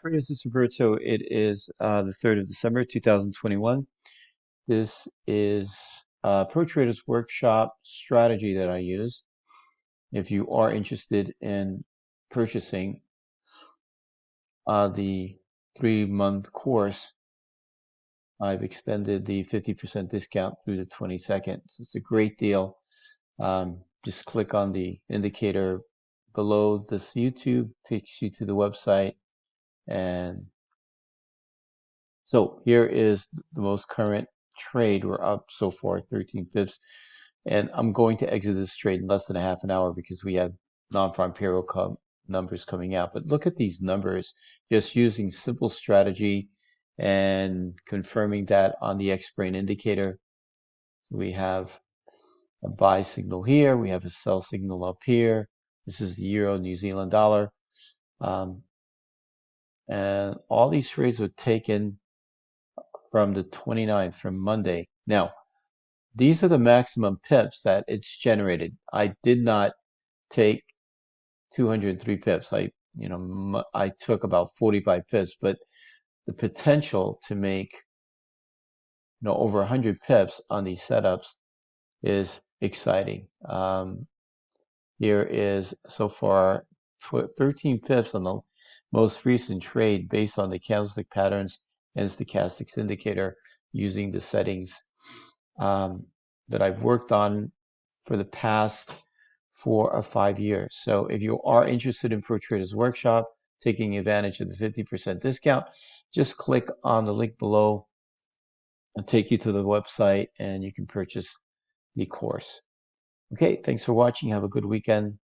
Traders, this is Roberto. It is the 3rd of December, 2021. This is Pro Traders Workshop strategy that I use. If you are interested in purchasing the 3-month course, I've extended the 50% discount through the 22nd. So it's a great deal. Just click on the indicator below this YouTube, takes you to the website, and so here is the most current trade. We're up so far 13 pips, and I'm going to exit this trade in less than a half an hour because we have non-farm payroll numbers coming out. But look at these numbers, just using simple strategy and confirming that on the X-Brain indicator. So we have a buy signal here, we have a sell signal up here. This is the Euro New Zealand dollar. And all these trades were taken from the 29th, from Monday. Now, these are the maximum pips that it's generated. I did not take 203 pips. I took about 45 pips, but the potential to make over 100 pips on these setups is exciting. Here is so far 13 pips on the most recent trade based on the candlestick patterns and stochastics indicator using the settings that I've worked on for the past 4 or 5 years. So if you are interested in Pro Traders Workshop, taking advantage of the 50% discount, just click on the link below and take you to the website and you can purchase the course. Okay, thanks for watching. Have a good weekend.